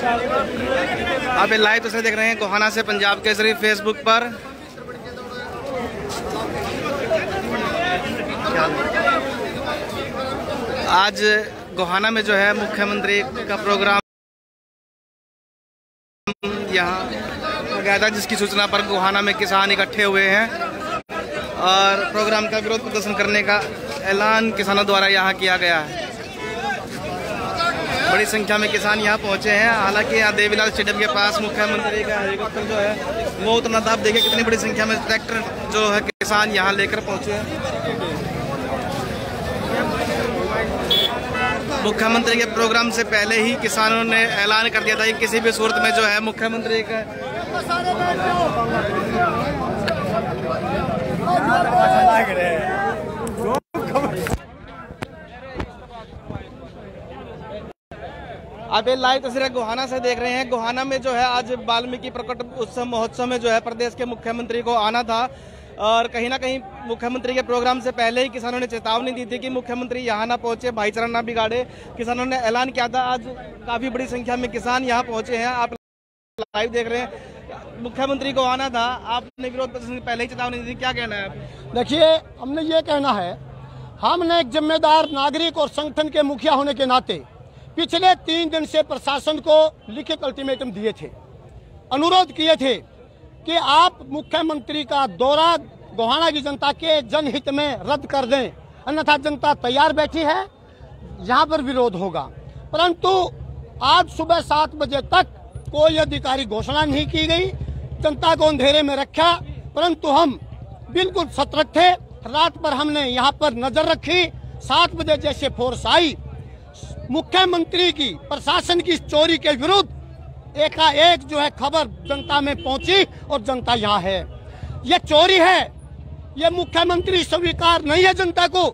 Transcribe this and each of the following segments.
आप लाइव तस्वीरें देख रहे हैं गोहाना से पंजाब केसरी फेसबुक पर। आज गोहाना में जो है मुख्यमंत्री का प्रोग्राम यहाँ गया था, जिसकी सूचना पर गोहाना में किसान इकट्ठे हुए हैं और प्रोग्राम का विरोध प्रदर्शन करने का ऐलान किसानों द्वारा यहाँ किया गया है। बड़ी संख्या में किसान यहाँ पहुँचे हैं। हालांकि यहाँ देवीलाल स्टेडियम के पास मुख्यमंत्री का हेलीकॉप्टर जो है वो उतना था। आप देखिए कितनी बड़ी संख्या में ट्रैक्टर जो है किसान यहाँ लेकर पहुँचे हैं। मुख्यमंत्री के प्रोग्राम से पहले ही किसानों ने ऐलान कर दिया था कि किसी भी सूरत में जो है मुख्यमंत्री का आप ये लाइव तस्वीरें गोहाना से देख रहे हैं। गोहाना में जो है आज वाल्मीकि प्रकट उत्सव महोत्सव में जो है प्रदेश के मुख्यमंत्री को आना था और कहीं ना कहीं मुख्यमंत्री के प्रोग्राम से पहले ही किसानों ने चेतावनी दी थी कि मुख्यमंत्री यहाँ ना पहुंचे, भाईचारा ना बिगाड़े। किसानों ने ऐलान किया था। आज काफी बड़ी संख्या में किसान यहाँ पहुंचे हैं। आप लाइव देख रहे हैं। मुख्यमंत्री को आना था, आपने विरोध प्रदर्शन से पहले ही चेतावनी दी थी, क्या कहना है? देखिए, हमने ये कहना है, हमने एक जिम्मेदार नागरिक और संगठन के मुखिया होने के नाते पिछले 3 दिन से प्रशासन को लिखित अल्टीमेटम दिए थे, अनुरोध किए थे कि आप मुख्यमंत्री का दौरा गोहाना की जनता के जनहित में रद्द कर दें, अन्यथा जनता तैयार बैठी है, यहाँ पर विरोध होगा। परंतु आज सुबह 7 बजे तक कोई अधिकारी घोषणा नहीं की गई, जनता को अंधेरे में रखा। परंतु हम बिल्कुल सतर्क थे। रात पर हमने यहाँ पर नजर रखी। 7 बजे जैसे फोर्स आई, मुख्यमंत्री की प्रशासन की चोरी के विरुद्ध एकाएक जो है खबर जनता में पहुंची और जनता यहाँ है। ये चोरी है, ये मुख्यमंत्री स्वीकार नहीं है जनता को।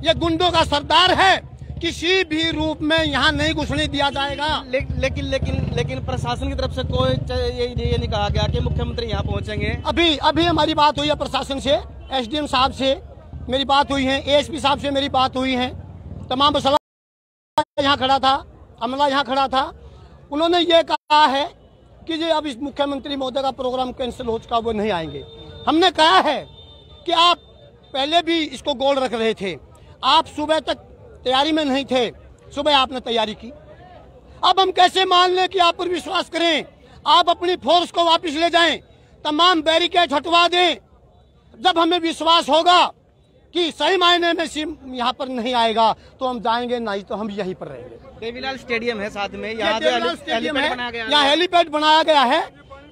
ये गुंडों का सरदार है, किसी भी रूप में यहाँ नहीं घुसने दिया जाएगा। लेकिन प्रशासन की तरफ से कोई ये नहीं कहा गया कि मुख्यमंत्री यहाँ पहुँचेंगे। अभी हमारी बात हुई है प्रशासन से, SDM साहब से मेरी बात हुई है, ASP साहब से मेरी बात हुई है, तमाम मसला यहाँ खड़ा था, अमला यहाँ खड़ा था। उन्होंने ये कहा है कि ये अब इस मुख्यमंत्री महोदय का प्रोग्राम कैंसिल हो चुका, वो नहीं आएंगे। हमने कहा है कि आप पहले भी इसको गोल रख रहे थे, आप सुबह तक तैयारी में नहीं थे, सुबह आपने तैयारी की। अब हम कैसे मान लें कि आप पर विश्वास करें? आप अपनी फोर्स को वापस ले जाएं, तमाम बैरिकेड हटवा दें। जब हमें विश्वास होगा कि सही मायने में सिम यहाँ पर नहीं आएगा तो हम जाएंगे, नहीं तो हम यहीं पर रहेंगे। देवीलाल स्टेडियम है साथ में, यहाँ स्टेडियम है, यहाँ हेलीपैड बनाया गया है।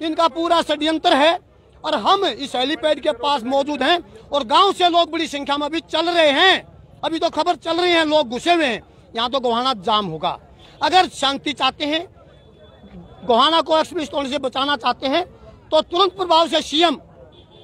इनका पूरा षड्यंत्र है और हम इस हेलीपैड के पास मौजूद हैं और गांव से लोग बड़ी संख्या में अभी चल रहे हैं। अभी तो खबर चल रही है, लोग घुसे हुए हैं। यहाँ तो गोहाना जाम होगा। अगर शांति चाहते हैं, गोहाना को एक्सप्रेस होने से बचाना चाहते हैं तो तुरंत प्रभाव से CM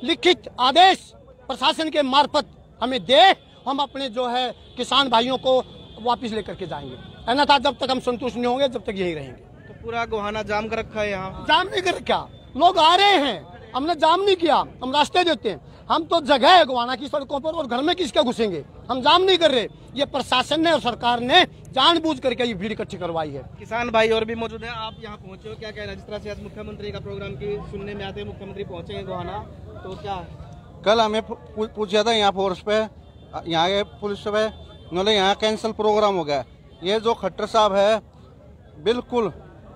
लिखित आदेश प्रशासन के मार्फत हमें दे, हम अपने जो है किसान भाइयों को वापस लेकर के जाएंगे। अन्यथा जब तक हम संतुष्ट नहीं होंगे जब तक यही रहेंगे। तो पूरा गोहाना जाम कर रखा है। यहाँ जाम नहीं कर रखा, लोग आ रहे हैं, हमने जाम नहीं किया, हम रास्ते देते हैं। हम तो जगह है गोहाना की सड़कों पर और घर में किसके घुसेंगे, हम जाम नहीं कर रहे। ये प्रशासन ने और सरकार ने जानबूझ करके ये भीड़ इकट्ठी करवाई है। किसान भाई और भी मौजूद हैं, आप यहाँ पहुँचे हो, क्या कहना है? जिस तरह से आज मुख्यमंत्री का प्रोग्राम की सुनने में आते हैं, मुख्यमंत्री पहुँचेंगे गोहाना, तो क्या? कल हमें पूछा था यहाँ फोर्स पे, यहाँ के पुलिस पे, उन्होंने यहाँ कैंसिल प्रोग्राम हो गया। ये जो खट्टर साहब है बिल्कुल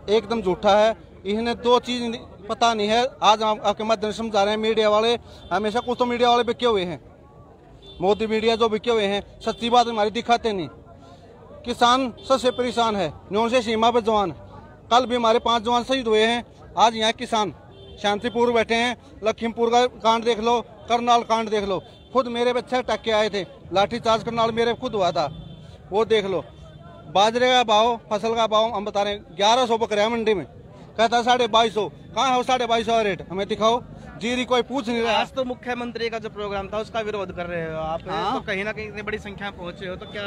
एकदम झूठा है। इन्हें 2 चीज पता नहीं है। आज हम आपके माध्यम से समझा रहे हैं, मीडिया वाले हमेशा कुछ तो मीडिया वाले बिके हुए हैं, मोदी मीडिया जो बिके हुए हैं, सच्ची बात हमारी दिखाते नहीं। किसान सबसे परेशान है, न्यून से सीमा पर जवान। कल भी हमारे 5 जवान शहीद हुए हैं। आज यहाँ किसान शांतिपूर्व बैठे हैं। लखीमपुर का कांड देख लो, करनाल कांड देख लो, खुद मेरे बच्चे अटक के आए थे, लाठीचार्ज करनाल मेरे खुद हुआ था, वो देख लो। बाजरे का भाव, फसल का भाव हम बता रहे हैं 1100 बकरे मंडी में, कहता 2250। कहाँ है 2250 रेट, हमें दिखाओ। जीरी कोई पूछ नहीं रहा। आज तो मुख्यमंत्री का जो प्रोग्राम था उसका विरोध कर रहे हो आप। तो कहीं ना कहीं इतनी बड़ी संख्या में पहुंचे हो, तो क्या?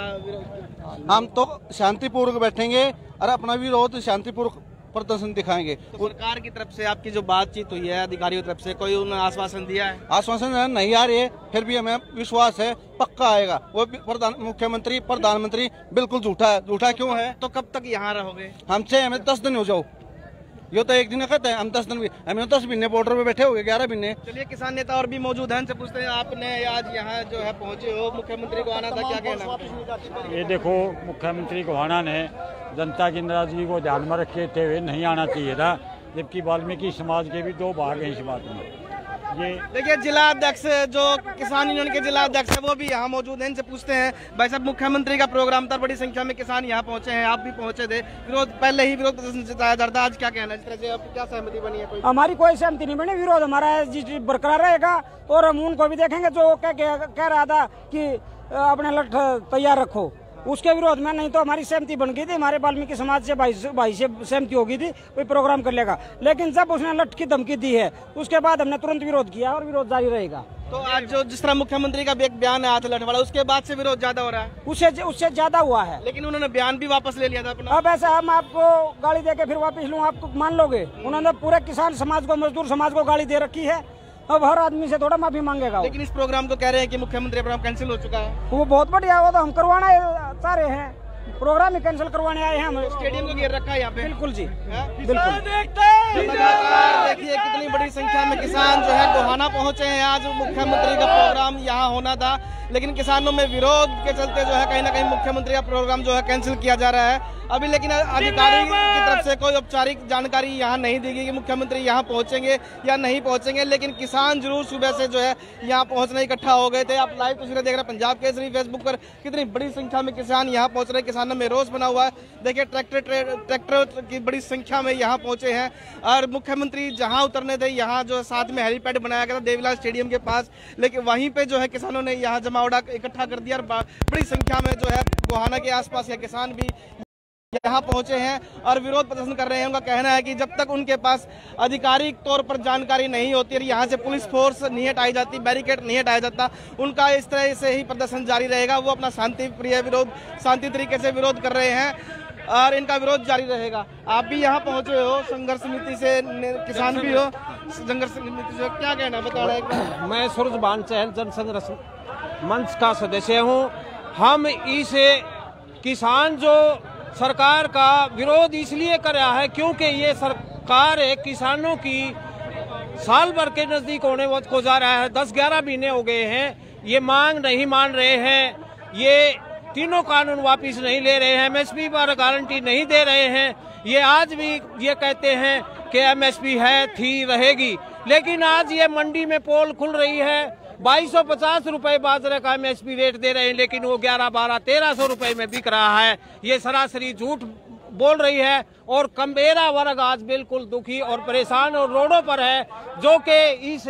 हम तो शांतिपूर्वक बैठेंगे और अपना विरोध शांतिपूर्वक प्रदर्शन दिखाएंगे। तो सरकार की तरफ से आपकी जो बातचीत हुई है अधिकारियों की तरफ से, कोई उन्होंने आश्वासन दिया है? आश्वासन नहीं आ रही है, फिर भी हमें विश्वास है पक्का आएगा। वो मुख्यमंत्री प्रधानमंत्री बिल्कुल झूठा है। झूठा क्यों है? तो कब तक यहाँ रहोगे? हमसे हमें 10 दिन हो जाओ, ये तो एक दिन कहते हैं, हम 10 दिन भी, हम 10 महीने बॉर्डर पे बैठे हो गए, 11 महीने। चलिए किसान नेता और भी मौजूद हैं, उनसे पूछते हैं, आपने आज यहाँ जो है पहुंचे हो, मुख्यमंत्री को आना था, क्या कहना? ये देखो, मुख्यमंत्री को आना ने जनता की नाराजगी को ध्यान में रखते हुए नहीं आना चाहिए था, जबकि वाल्मीकि समाज के भी 2 भाग हैं इस बात में। ये देखिए, जिला अध्यक्ष जो किसान यूनियन के जिला अध्यक्ष है वो भी यहाँ मौजूद हैं, इनसे पूछते हैं, भाई साहब मुख्यमंत्री का प्रोग्राम था, बड़ी संख्या में किसान यहाँ पहुंचे हैं, आप भी पहुंचे थे, विरोध पहले ही विरोध प्रदर्शन जताया जा रहा था, आज क्या कहना है, इस तरह से अब क्या सहमति बनी है? कोई हमारी कोई सहमति नहीं बनी, विरोध हमारा बरकरार रहेगा और हम उनको भी देखेंगे जो कह रहा था कि अपने लठ तैयार रखो, उसके विरोध में। नहीं तो हमारी सहमति बन गई थी, हमारे वाल्मीकि समाज से भाई से सहमति हो गई थी, कोई प्रोग्राम कर लेगा। लेकिन जब उसने लठ की धमकी दी है उसके बाद हमने तुरंत विरोध किया और विरोध जारी रहेगा। तो आज जो जिस तरह मुख्यमंत्री का एक बयान आया था लठ वाला, उसके बाद से विरोध ज्यादा हो रहा है? उससे ज्यादा हुआ है, लेकिन उन्होंने बयान भी वापस ले लिया था अपना। अब ऐसा हम आपको गाली दे के फिर वापस लूँ, आप मान लोगे? उन्होंने पूरे किसान समाज को, मजदूर समाज को गाली दे रखी है, अब हर आदमी से थोड़ा माफी मांगेगा। लेकिन इस प्रोग्राम को कह रहे हैं कि मुख्यमंत्री प्रोग्राम कैंसिल हो चुका है। वो बहुत बढ़िया, वो तो हम करवाना चाह रहे हैं, प्रोग्राम ही कैंसिल करवाने आए हैं हम। स्टेडियम को घेर रखा है यहाँ पे। बिल्कुल जी, बिल्कुल। लगातार देखिए कितनी बड़ी संख्या में किसान जो है गोहाना पहुंचे हैं। आज मुख्यमंत्री का प्रोग्राम यहाँ होना था, लेकिन किसानों में विरोध के चलते जो है कहीं ना कहीं मुख्यमंत्री का प्रोग्राम जो है कैंसिल किया जा रहा है अभी। लेकिन अधिकारी की तरफ से कोई औपचारिक जानकारी यहाँ नहीं दी गई कि मुख्यमंत्री यहाँ पहुंचेंगे या नहीं पहुंचेंगे, लेकिन किसान जरूर सुबह से जो है यहाँ पहुंचने इकट्ठा हो गए थे। आप लाइव तस्वीरें देख रहे हैं पंजाब केसरी फेसबुक पर, कितनी बड़ी संख्या में किसान यहाँ पहुंच रहे हैं। किसानों में रोष बना हुआ है। देखिए ट्रैक्टर की बड़ी संख्या में यहाँ पहुंचे हैं और मुख्यमंत्री जहाँ उतरने थे, यहाँ जो साथ में हेलीपैड बनाया गया था देवीलाल स्टेडियम के पास, लेकिन वहीं पे जो है किसानों ने यहाँ जमावड़ा इकट्ठा कर दिया और बड़ी संख्या में जो है गोहाना के आसपास के किसान भी यहाँ पहुंचे हैं और विरोध प्रदर्शन कर रहे हैं। उनका कहना है कि जब तक उनके पास आधिकारिक तौर पर जानकारी नहीं होती और यहाँ से पुलिस फोर्स नहीं हटाई जाती, बैरिकेड नहीं हटाया जाता, उनका इस तरह से ही प्रदर्शन जारी रहेगा। वो अपना शांतिप्रिय विरोध शांति तरीके से विरोध कर रहे हैं और इनका विरोध जारी रहेगा। आप भी यहाँ पहुंचे हो, संघर्ष समिति से किसान भी हो, संघर्ष समिति से क्या कहना बता रहे हैं? मैं सूरजभान चहल जनसंघर्ष मंच का सदस्य हूँ। हम इस किसान जो सरकार का विरोध इसलिए कर रहा है क्योंकि ये सरकार किसानों की साल भर के नजदीक होने को जा रहा है। 10-11 महीने हो गए हैं, ये मांग नहीं मान रहे हैं, ये तीनों कानून वापस नहीं ले रहे हैं, एमएसपी पर गारंटी नहीं दे रहे हैं। ये आज भी ये कहते हैं कि एमएसपी है, थी, रहेगी, लेकिन आज ये मंडी में पोल खुल रही है। 2250 रुपए बाजरे का एमएसपी रेट दे रहे हैं, लेकिन वो 1100-1200-1300 रुपए में बिक रहा है। ये सरासरी झूठ बोल रही है और कमेरा वर्ग आज बिल्कुल दुखी और परेशान और रोडों पर है, जो कि इस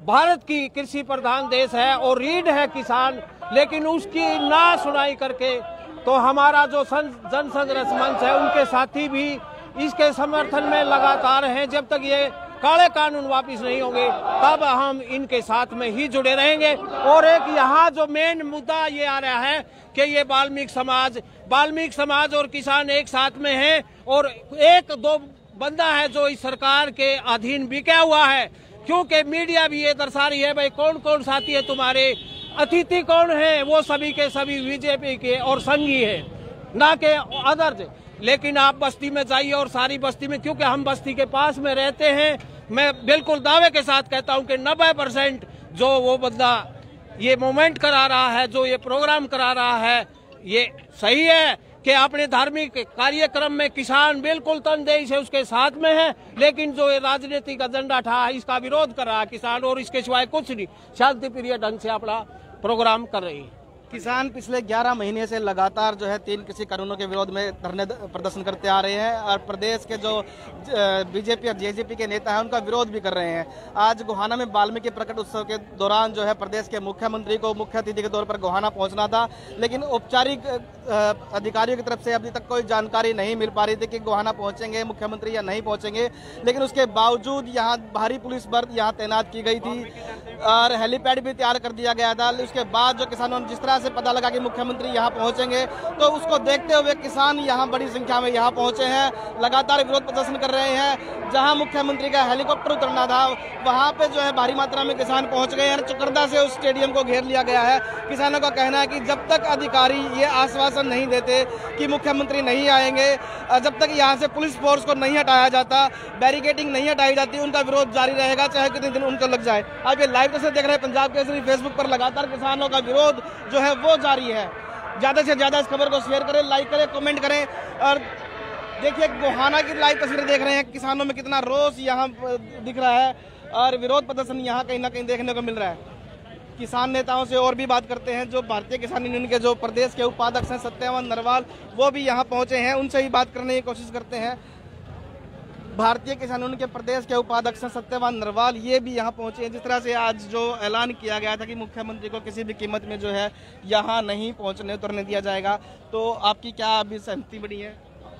भारत की कृषि प्रधान देश है और रीढ़ है किसान, लेकिन उसकी ना सुनाई करके तो हमारा जो जनसंघर्ष मंच है उनके साथी भी इसके समर्थन में लगातार हैं। जब तक ये काले कानून वापस नहीं होंगे तब हम इनके साथ में ही जुड़े रहेंगे। और एक यहाँ जो मेन मुद्दा ये आ रहा है कि ये वाल्मीकि समाज और किसान एक साथ में हैं और एक दो बंदा है जो इस सरकार के अधीन बिका हुआ है, क्योंकि मीडिया भी ये दर्शा रही है भाई कौन कौन साथी है तुम्हारे, अतिथि कौन है, वो सभी के सभी बीजेपी के और संघी है, ना के अदर्स। लेकिन आप बस्ती में जाइए और सारी बस्ती में, क्योंकि हम बस्ती के पास में रहते हैं, मैं बिल्कुल दावे के साथ कहता हूं कि 90% जो वो बंदा ये मूवमेंट करा रहा है, जो ये प्रोग्राम करा रहा है, ये सही है कि अपने धार्मिक कार्यक्रम में किसान बिल्कुल तनदेही से उसके साथ में है, लेकिन जो ये राजनीतिक एजेंडा था इसका विरोध कर रहा है किसान, और इसके सिवाय कुछ नहीं, शांति प्रिय ढंग से अपना प्रोग्राम कर रही है। किसान पिछले 11 महीने से लगातार जो है 3 कृषि कानूनों के विरोध में धरने प्रदर्शन करते आ रहे हैं और प्रदेश के जो बीजेपी और जेजेपी के नेता हैं उनका विरोध भी कर रहे हैं। आज गोहाना में वाल्मीकि प्रकट उत्सव के दौरान जो है प्रदेश के मुख्यमंत्री को मुख्य अतिथि के तौर पर गोहाना पहुंचना था, लेकिन औपचारिक अधिकारियों की तरफ से अभी तक कोई जानकारी नहीं मिल पा रही थी कि गोहाना पहुंचेंगे मुख्यमंत्री या नहीं पहुंचेंगे। लेकिन उसके बावजूद यहाँ भारी पुलिस बल यहाँ तैनात की गई थी और हेलीपैड भी तैयार कर दिया गया था। उसके बाद जो किसानों ने जिस तरह से पता लगा कि मुख्यमंत्री यहाँ पहुंचेंगे, तो उसको देखते हुए किसान यहाँ बड़ी संख्या में यहाँ पहुंचे हैं, लगातार विरोध प्रदर्शन कर रहे हैं। जहां मुख्यमंत्री का हेलीकॉप्टर उतरना था वहां पे जो है भारी मात्रा में किसान पहुंच गए हैं। चकर्दा से उस स्टेडियम को घेर लिया गया है। किसानों का कहना है कि जब तक अधिकारी ये आश्वासन नहीं देते कि मुख्यमंत्री नहीं आएंगे, जब तक यहाँ से पुलिस फोर्स को नहीं हटाया जाता, बैरिकेडिंग नहीं हटाई जाती, उनका विरोध जारी रहेगा, चाहे कितने दिन उनको लग जाए। आप ये लाइव तस्वीर देख रहे हैं पंजाब केसरी। फेसबुक पर लगातार किसानों का विरोध जो है वो जारी है। ज्यादा से ज्यादा इस खबर को शेयर करें, लाइक करें, कमेंट करें। और देखिए गोहाना की लाइव तस्वीरें देख रहे हैं, किसानों में कितना रोष यहाँ दिख रहा है और विरोध प्रदर्शन यहाँ कहीं ना कहीं देखने को मिल रहा है। किसान नेताओं से और भी बात करते हैं। जो भारतीय किसान यूनियन के जो प्रदेश के उपाध्यक्ष हैं सत्यवान नरवाल, वो भी यहाँ पहुंचे हैं, उनसे ही बात करने की कोशिश करते हैं। भारतीय किसान यूनियन के प्रदेश के उपाध्यक्ष सत्यवान नरवाल ये भी यहाँ पहुंचे हैं। जिस तरह से आज जो ऐलान किया गया था कि मुख्यमंत्री को किसी भी कीमत में जो है यहाँ नहीं उतरने दिया जाएगा, तो आपकी क्या अभी सहमति बनी है?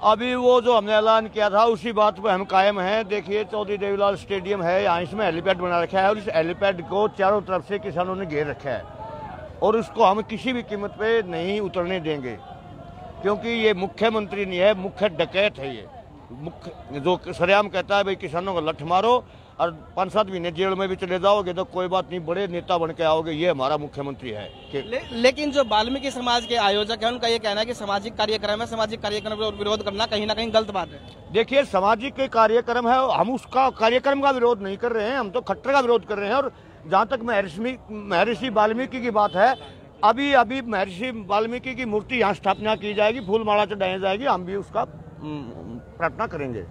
अभी वो जो हमने ऐलान किया था उसी बात पे हम कायम हैं। देखिए चौधरी देवीलाल स्टेडियम है, यहाँ इसमें हेलीपैड बना रखा है और इस हेलीपैड को चारों तरफ से किसानों ने घेर रखा है और उसको हम किसी भी कीमत पे नहीं उतरने देंगे, क्योंकि ये मुख्यमंत्री नहीं है, मुख्य डकैत है। ये मुख्य जो सरेआम कहता है भाई किसानों को लठ मारो और 5-7 महीने जेल में भी चले जाओगे तो कोई बात नहीं, बड़े नेता बन के आओगे, ये हमारा मुख्यमंत्री है। लेकिन जो वाल्मीकि समाज के आयोजक है उनका ये कहना है कि सामाजिक कार्यक्रम है, सामाजिक कार्यक्रम का विरोध करना कहीं ना कहीं गलत बात है। देखिए सामाजिक कार्यक्रम है, हम उसका कार्यक्रम का विरोध नहीं कर रहे हैं, हम तो खट्टर का विरोध कर रहे हैं। और जहाँ तक महर्षि वाल्मीकि की बात है, अभी महर्षि वाल्मीकि की मूर्ति यहाँ स्थापना की जाएगी, फूल माला चढ़ाई जाएगी, हम भी उसका प्रार्थना करेंगे,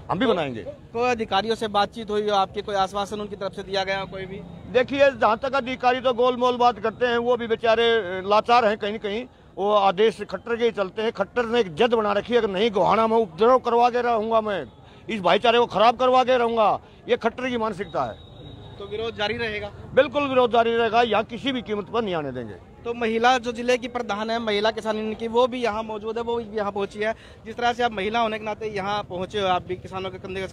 हम भी बनाएंगे। कोई अधिकारियों से बातचीत हुई हो आपके, कोई आश्वासन उनकी तरफ से दिया गया कोई भी? देखिए जहाँ तक अधिकारी तो गोलमोल बात करते हैं, वो भी बेचारे लाचार हैं, कहीं न कहीं वो आदेश खट्टर के ही चलते हैं। खट्टर ने एक जद बना रखी है, अगर नहीं गोहाना में उपद्रव करवा के रहूंगा, मैं इस भाईचारे को खराब करवा के रहूंगा, ये खट्टर की मानसिकता है। तो विरोध जारी रहेगा? बिल्कुल विरोध जारी रहेगा, यहाँ किसी भी कीमत पर नहीं आने देंगे। तो महिला जो जिले की प्रधान है महिला किसान यूनियन की, वो भी यहाँ मौजूद है, वो भी यहाँ पहुंची है। जिस तरह से आप महिला होने के नाते यहाँ पहुंचे हो, आप भी किसानों के कंधे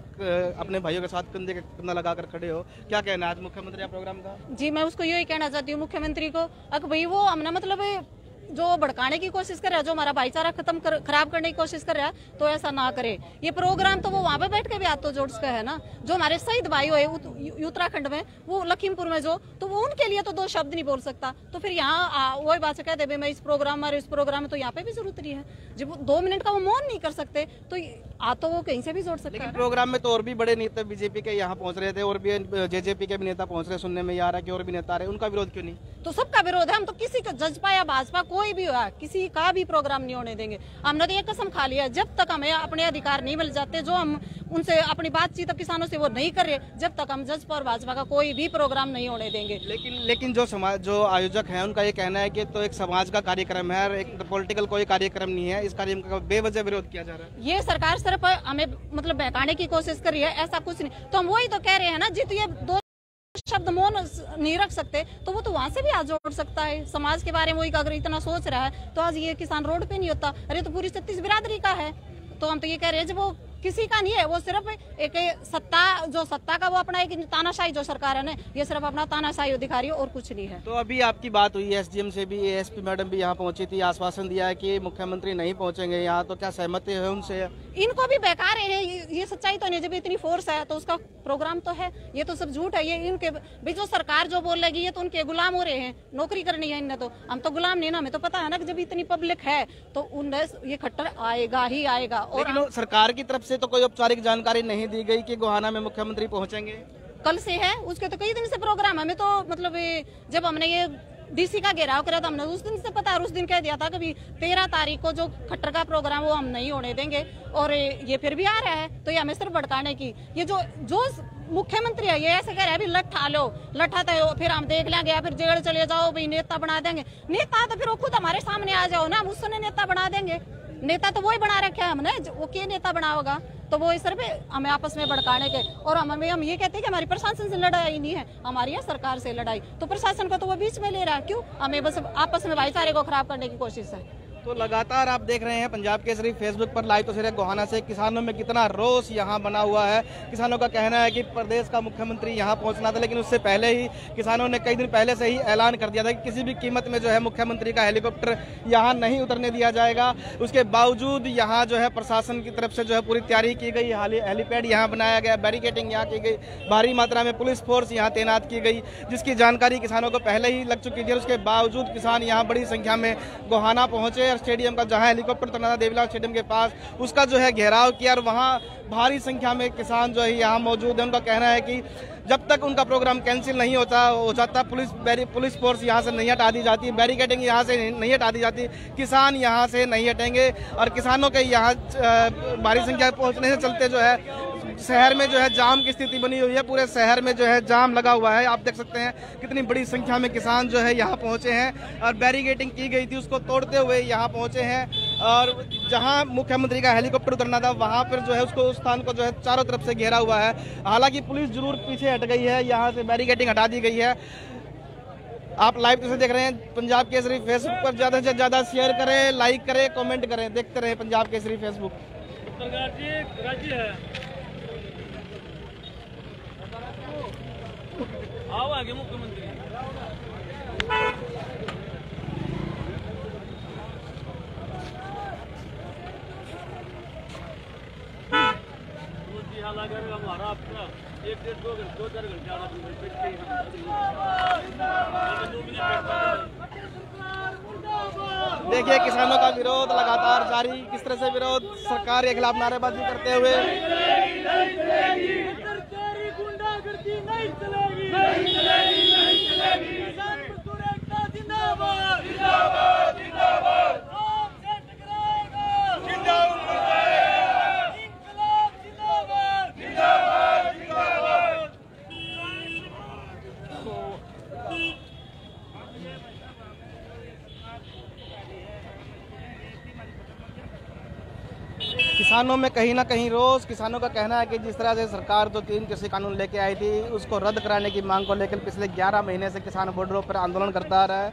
अपने भाइयों के साथ कंधे का कंधा लगाकर खड़े हो, क्या कहना है आज मुख्यमंत्री का प्रोग्राम का? जी मैं उसको यही कहना चाहती हूँ मुख्यमंत्री को, अगर भाई वो हमने मतलब जो भड़काने की कोशिश कर रहा है, जो हमारा भाईचारा खराब करने की कोशिश कर रहा है, तो ऐसा ना करे। ये प्रोग्राम तो वो वहाँ पे बैठ के भी हाथ तो जोड़ सके है ना, जो हमारे शहीद भाई हुए उत्तराखंड में, वो लखीमपुर में जो, तो वो उनके लिए तो 2 शब्द नहीं बोल सकता। तो फिर यहाँ वही बात से कहते भाई मैं इस प्रोग्राम में, तो यहाँ पे भी जरूरत नहीं है। जब 2 मिनट का वो मौन नहीं कर सकते तो तो वो कहीं से भी जोड़ सकते हैं। प्रोग्राम में तो और भी बड़े नेता बीजेपी के यहाँ पहुंच रहे थे, और भी जेजेपी के भी नेता पहुंच रहे, सुनने में आ रहा है कि और भी नेता आ रहे, उनका विरोध क्यों नहीं? तो सबका विरोध है, हम तो किसी का जजपा या भाजपा कोई भी हो, किसी का भी प्रोग्राम नहीं होने देंगे। हमने तो ये कसम खा लिया, जब तक हमें अपने अधिकार नहीं मिल जाते, जो हम उनसे अपनी बातचीत किसानों से वो नहीं कर रहे, जब तक हम जजपा और भाजपा का कोई भी प्रोग्राम नहीं होने देंगे। लेकिन जो आयोजक है उनका ये कहना है कि तो एक समाज का कार्यक्रम है, एक पॉलिटिकल कोई कार्यक्रम नहीं है, इस कार्यक्रम का बेवजह विरोध किया जा रहा है। ये सरकार सिर्फ हमें मतलब बहकाने की कोशिश कर रही है, ऐसा कुछ नहीं। तो हम वही तो कह रहे हैं ना, जित ये 2 शब्द मौन नहीं रख सकते तो वो तो वहाँ से भी हाथ जोड़ सकता है। समाज के बारे में वही अगर इतना सोच रहा है तो आज ये किसान रोड पे नहीं होता। अरे तो पूरी 36 बिरादरी का है। तो हम तो ये कह रहे हैं जब वो किसी का नहीं है, वो सिर्फ एक सत्ता का वो अपना एक तानाशाही जो सरकार है ना, ये सिर्फ अपना तानाशाही दिखा रही है और कुछ नहीं है। तो अभी आपकी बात हुई एसडीएम से भी, एएसपी मैडम भी यहाँ पहुंची थी, आश्वासन दिया है कि मुख्यमंत्री नहीं पहुंचेंगे यहाँ, तो क्या सहमति है उनसे? इनको भी बहका रहे हैं, ये सच्चाई तो नहीं। जब इतनी फोर्स है तो उसका प्रोग्राम तो है, ये तो सब झूठ है। ये इनके भी जो सरकार जो बोल लगी, ये तो उनके गुलाम हो रहे हैं, नौकरी करनी है इनने, तो हम तो गुलाम नहीं ना। हमें तो पता है ना कि जब इतनी पब्लिक है तो उन्हें ये खट्टर आएगा ही आएगा। और सरकार की तरफ से तो कोई औपचारिक जानकारी नहीं दी गई कि गोहाना में मुख्यमंत्री पहुंचेंगे। कल से है, उसके तो कई दिन से प्रोग्राम। हमें तो मतलब जब हमने ये डीसी का घेराव करा था, हमने उस दिन से पता, उस दिन कह दिया था कि 13 तारीख को जो खट्टर का प्रोग्राम वो हम नहीं होने देंगे। और ये फिर भी आ रहा है, तो ये हमें सिर्फ भड़काने की, ये जो मुख्यमंत्री है ये ऐसे कह रहे हैं अभी लठा लो, लठाते हो फिर हम देख लेंगे, या फिर जेल चले जाओ भाई नेता बना देंगे। नेता तो फिर वो खुद हमारे सामने आ जाओ ना, हम उसने नेता बना देंगे। नेता तो वही बना रखे हैं हमने, वो क्या नेता बना होगा? तो वो सिर्फ हमें आपस में भड़काने के। और हम ये कहते हैं कि हमारी प्रशासन से लड़ाई नहीं है, हमारी है सरकार से लड़ाई। तो प्रशासन को तो वो बीच में ले रहा है, क्यों? हमें बस आपस में भाईचारे को खराब करने की कोशिश है। तो लगातार आप देख रहे हैं पंजाब केसरी फेसबुक पर लाइव तस्वीरें गोहाना से। किसानों में कितना रोष यहाँ बना हुआ है। किसानों का कहना है कि प्रदेश का मुख्यमंत्री यहाँ पहुँचना था, लेकिन उससे पहले ही किसानों ने कई दिन पहले से ही ऐलान कर दिया था कि किसी भी कीमत में जो है मुख्यमंत्री का हेलीकॉप्टर यहाँ नहीं उतरने दिया जाएगा। उसके बावजूद यहाँ जो है प्रशासन की तरफ से जो है पूरी तैयारी की गई, हेलीपैड यहाँ बनाया गया, बैरिकेडिंग यहाँ की गई, भारी मात्रा में पुलिस फोर्स यहाँ तैनात की गई, जिसकी जानकारी किसानों को पहले ही लग चुकी थी। उसके बावजूद किसान यहाँ बड़ी संख्या में गोहाना पहुंचे और स्टेडियम का जहां हेलीकॉप्टर उतरना था देवीलाल स्टेडियम के पास, उसका जो है घेराव किया और वहां भारी संख्या में किसान जो है यहाँ मौजूद है। उनका कहना है कि जब तक उनका प्रोग्राम कैंसिल नहीं हो जाता पुलिस फोर्स यहाँ से नहीं हटा दी जाती, बैरिकेडिंग यहाँ से नहीं हटा दी जाती, किसान यहाँ से नहीं हटेंगे। और किसानों के यहाँ भारी संख्या पहुँचने से चलते जो है शहर में जो है जाम की स्थिति बनी हुई है। पूरे शहर में जो है जाम लगा हुआ है। आप देख सकते हैं कितनी बड़ी संख्या में किसान जो है यहाँ पहुँचे हैं और बैरिकेडिंग की गई थी उसको तोड़ते हुए यहाँ पहुँचे हैं। और जहाँ मुख्यमंत्री का हेलीकॉप्टर उतरना था वहाँ पर जो है उसको उस स्थान को जो है चारों तरफ से घेरा हुआ है। हालांकि पुलिस जरूर पीछे हट गई है, यहाँ से बैरिकेडिंग हटा दी गई है। आप लाइव कैसे देख रहे हैं पंजाब केसरी फेसबुक पर, ज़्यादा से ज़्यादा शेयर करें, लाइक करें, कमेंट करें, देखते रहे पंजाब केसरी फेसबुक। आओ आगे मुख्यमंत्री हमारा आपका 1-2 घंटे देखिए किसानों का विरोध लगातार जारी, किस तरह से विरोध सरकार के खिलाफ नारेबाजी करते हुए। किसानों में कहीं ना कहीं रोष। किसानों का कहना है कि जिस तरह से सरकार जो 3 कृषि कानून लेके आई थी उसको रद्द कराने की मांग को लेकर पिछले 11 महीने से किसान बॉर्डरों पर आंदोलन करता रहा है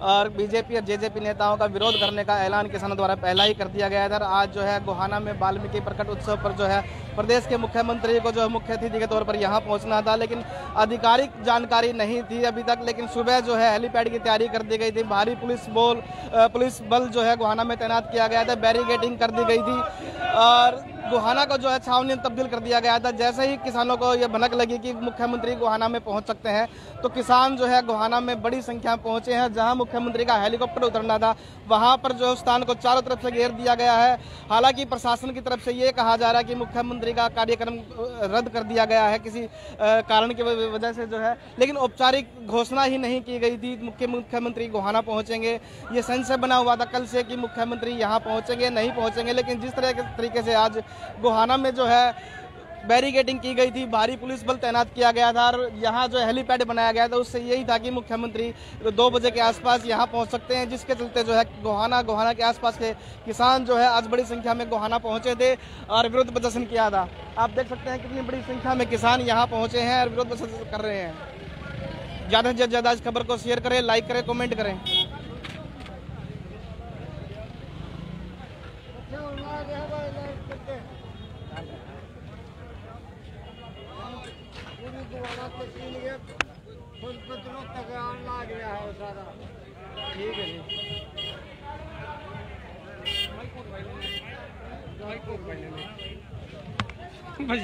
और बीजेपी और जेजेपी नेताओं का विरोध करने का ऐलान किसानों द्वारा पहला ही कर दिया गया था। आज जो है गोहाना में वाल्मीकि प्रकट उत्सव पर जो है प्रदेश के मुख्यमंत्री को जो है मुख्य अतिथि के तौर पर यहाँ पहुँचना था, लेकिन आधिकारिक जानकारी नहीं थी अभी तक। लेकिन सुबह जो है हेलीपैड की तैयारी कर दी गई थी, भारी पुलिस बल जो है गोहाना में तैनात किया गया था, बैरिकेडिंग कर दी गई थी और गोहाना को जो है छावनी में तब्दील कर दिया गया था। जैसे ही किसानों को ये भनक लगी कि मुख्यमंत्री गोहाना में पहुंच सकते हैं तो किसान जो है गोहाना में बड़ी संख्या में पहुंचे हैं। जहां मुख्यमंत्री का हेलीकॉप्टर उतरना था वहां पर जो स्थान को चारों तरफ से घेर दिया गया है। हालांकि प्रशासन की तरफ से ये कहा जा रहा है कि मुख्यमंत्री का कार्यक्रम रद्द कर दिया गया है किसी कारण की वजह से जो है, लेकिन औपचारिक घोषणा ही नहीं की गई थी मुख्यमंत्री गोहाना पहुँचेंगे। ये संशय बना हुआ था कल से कि मुख्यमंत्री यहाँ पहुँचेंगे नहीं पहुँचेंगे, लेकिन जिस तरह के तरीके से आज गोहाना में जो है बैरिकेडिंग की गई थी, भारी पुलिस बल तैनात किया गया था और यहाँ जो हेलीपैड बनाया गया था उससे यही था कि मुख्यमंत्री 2 बजे के आसपास यहाँ पहुँच सकते हैं, जिसके चलते जो है गोहाना के आसपास के किसान जो है आज बड़ी संख्या में गोहाना पहुँचे थे और विरोध प्रदर्शन किया था। आप देख सकते हैं कितनी बड़ी संख्या में किसान यहाँ पहुँचे हैं और विरोध प्रदर्शन कर रहे हैं। ज़्यादा से ज़्यादा इस खबर को शेयर करें, लाइक करें, कमेंट करें।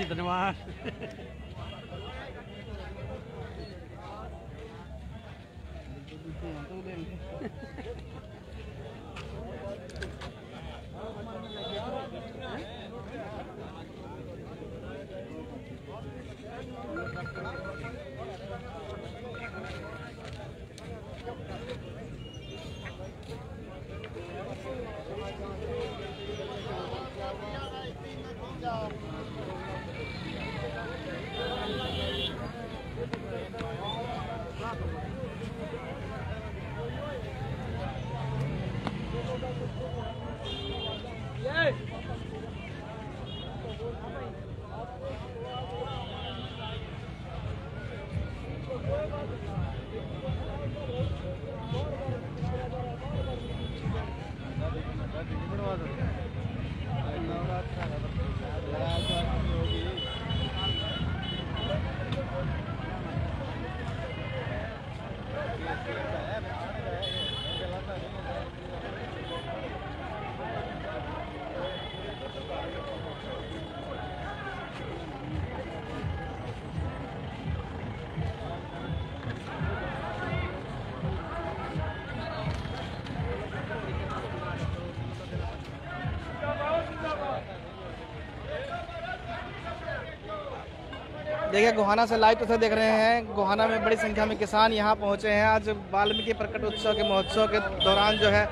धन्यवाद। देखिए गोहाना से लाइव तस्वीर देख रहे हैं। गोहाना में बड़ी संख्या में किसान यहाँ पहुँचे हैं। आज वाल्मीकि प्रकट उत्सव के महोत्सव के दौरान जो है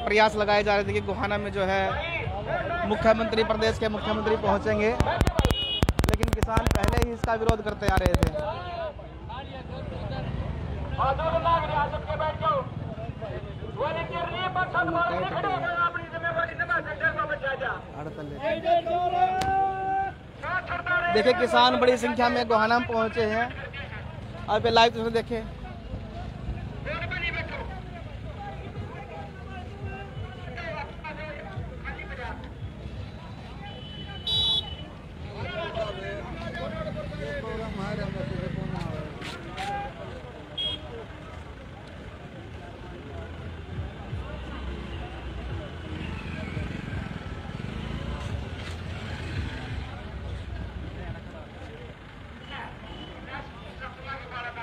प्रयास लगाए जा रहे थे कि गोहाना में जो है मुख्यमंत्री, प्रदेश के मुख्यमंत्री पहुँचेंगे, लेकिन किसान पहले ही इसका विरोध करते आ रहे थे। देखिए किसान बड़ी संख्या में गोहाना में पहुंचे हैं। आप लाइव तस्वीर देखें।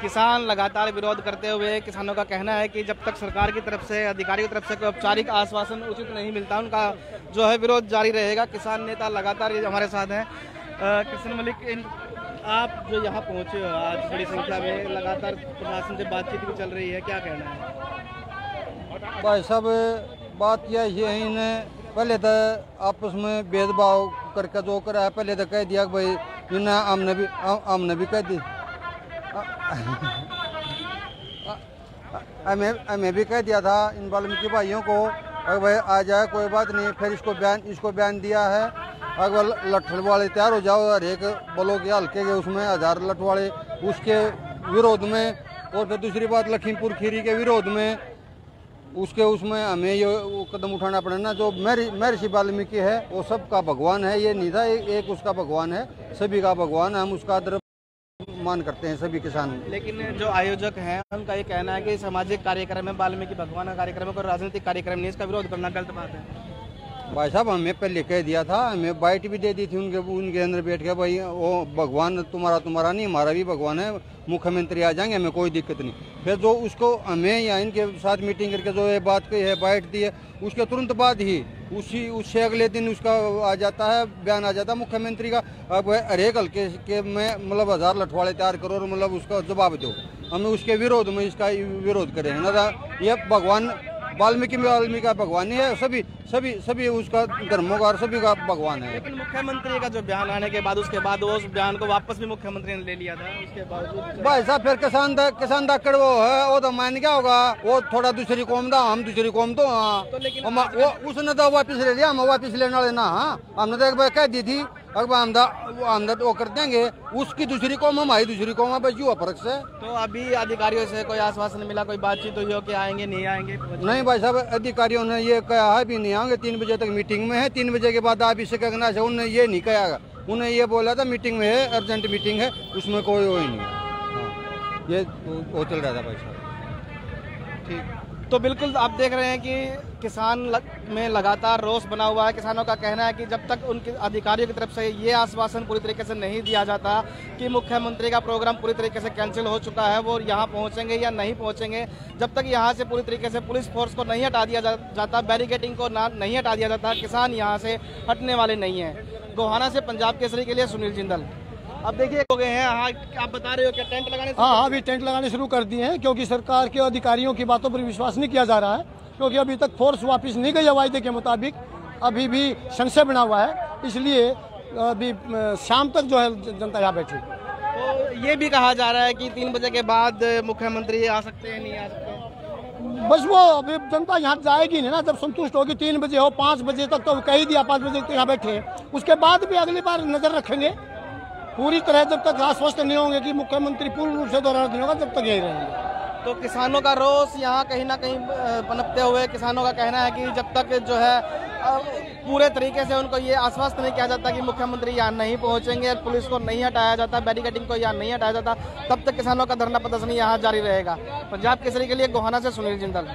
किसान लगातार विरोध करते हुए, किसानों का कहना है कि जब तक सरकार की तरफ से, अधिकारियों की तरफ से कोई औपचारिक आश्वासन उचित नहीं मिलता, उनका जो है विरोध जारी रहेगा। किसान नेता लगातार हमारे साथ हैं। कृष्ण मलिक, आप जो यहाँ पहुँचे हो आज बड़ी संख्या में, लगातार प्रशासन से बातचीत भी चल रही है, क्या कहना है? भाई साहब, बात यह है, इन्हें पहले तो आपस में भेदभाव करके जो करा है, पहले तो कह दिया कि भाई इन्हें हमने भी कह दी, हमें भी कह दिया था इन वाल्मीकि भाइयों को, अगर भाई आ जाए कोई बात नहीं। फिर इसको बयान दिया है, अगर लठ वाले तैयार हो जाओ, हर एक ब्लॉक के हल्के के उसमें 1000 लठ वाले उसके विरोध में, और फिर दूसरी बात लखीमपुर खीरी के विरोध में, उसमें हमें ये कदम उठाना पड़ेगा ना। जो महर्षि वाल्मीकि है वो सबका भगवान है, ये नहीं था एक उसका भगवान है, सभी का भगवान है, हम उसका आदर मान करते हैं सभी किसान। लेकिन जो आयोजक हैं उनका ये कहना है कि सामाजिक कार्यक्रम है, वाल्मीकि भगवान का कार्यक्रम है, कोई राजनीतिक कार्यक्रम नहीं, इसका विरोध करना गलत बात है। भाई साहब, हमें पहले कह दिया था, हमें बाइट भी दे दी थी उनके अंदर बैठ के, भाई वो भगवान तुम्हारा नहीं, हमारा भी भगवान है, मुख्यमंत्री आ जाएंगे, हमें कोई दिक्कत नहीं। फिर जो उसको हमें या इनके साथ मीटिंग करके जो ये बात कही है, बाइट दी है, उसके तुरंत बाद ही उससे अगले दिन उसका आ जाता है, बयान आ जाता है मुख्यमंत्री का, अब हर एक हल्के के में मतलब 1000 लठवाले तैयार करो और मतलब उसका जवाब दो। हमें उसके विरोध में इसका विरोध करें ना। ये भगवान वाल्मीकि का भगवान नहीं है, सभी उसका धर्मों का, सभी का भगवान है। लेकिन मुख्यमंत्री का जो बयान आने के बाद, उसके बाद उस बयान को वापस भी मुख्यमंत्री ने ले लिया था, उसके बावजूद भाई साहब फिर किसान दक्कड़ वो है, वो तो मान क्या होगा, वो थोड़ा दूसरी कौम था, हम दूसरी कौम तो हाँ, वो उसने तो वापिस ले लिया, हम वापिस लेने वाले ना। हाँ, हमने तो एक बार कह दी थी, अगर हम वो कर देंगे, उसकी दूसरी कौम हमारी दूसरी कौम है, बस युवा फर्क से। तो अभी अधिकारियों से कोई आश्वासन मिला, कोई बातचीत हुई हो कि आएंगे नहीं आएंगे? नहीं भाई साहब, अधिकारियों ने ये कहा है भी नहीं आएंगे, 3 बजे तक मीटिंग में है, 3 बजे के बाद आप इसे कहना चाहिए, उन्होंने ये नहीं कहा, उन्हें ये बोला था मीटिंग में है, अर्जेंट मीटिंग है, उसमें कोई वो ही नहीं है। हाँ, ये वो चल रहा था भाई साहब। ठीक, तो बिल्कुल आप देख रहे हैं कि किसान में लगातार रोष बना हुआ है। किसानों का कहना है कि जब तक उनके अधिकारियों की तरफ से ये आश्वासन पूरी तरीके से नहीं दिया जाता कि मुख्यमंत्री का प्रोग्राम पूरी तरीके से कैंसिल हो चुका है, वो यहाँ पहुँचेंगे या नहीं पहुँचेंगे, जब तक यहाँ से पूरी तरीके से पुलिस फोर्स को नहीं हटा दिया जाता, बैरिकेडिंग को नहीं हटा दिया जाता, किसान यहाँ से हटने वाले नहीं हैं। गोहाना से पंजाब केसरी के लिए सुनील जिंदल। अब देखिए हो गए हैं, आप बता रहे हो क्या टेंट लगाने? हाँ, अभी टेंट लगाने शुरू कर दिए हैं, क्योंकि सरकार के अधिकारियों की बातों पर विश्वास नहीं किया जा रहा है, क्योंकि अभी तक फोर्स वापस नहीं गई है वायदे के मुताबिक, अभी भी संशय बना हुआ है, इसलिए अभी शाम तक जो है जनता यहाँ बैठी। तो ये भी कहा जा रहा है कि 3 बजे के बाद मुख्यमंत्री आ सकते हैं, नहीं आ सकते? बस वो अभी जनता यहाँ जाएगी नहीं ना, जब संतुष्ट होगी 3 बजे हो, 5 बजे तक तो कह ही दिया, 5 बजे तक यहाँ बैठे, उसके बाद भी अगली बार नजर रखेंगे पूरी तरह, जब तक आश्वस्त नहीं होंगे कि मुख्यमंत्री पूर्ण रूप से दौरा नहीं होगा, जब तक यही रहेंगे। तो किसानों का रोष यहाँ कहीं ना कहीं पनपते हुए, किसानों का कहना है कि जब तक जो है पूरे तरीके से उनको ये आश्वस्त नहीं किया जाता कि मुख्यमंत्री यहाँ नहीं पहुँचेंगे, पुलिस को नहीं हटाया जाता, बैरिकेडिंग को यहाँ नहीं हटाया जाता, तब तक किसानों का धरना प्रदर्शन यहाँ जारी रहेगा। पंजाब केसरी के लिए गोहाना से सुनील जिंदल।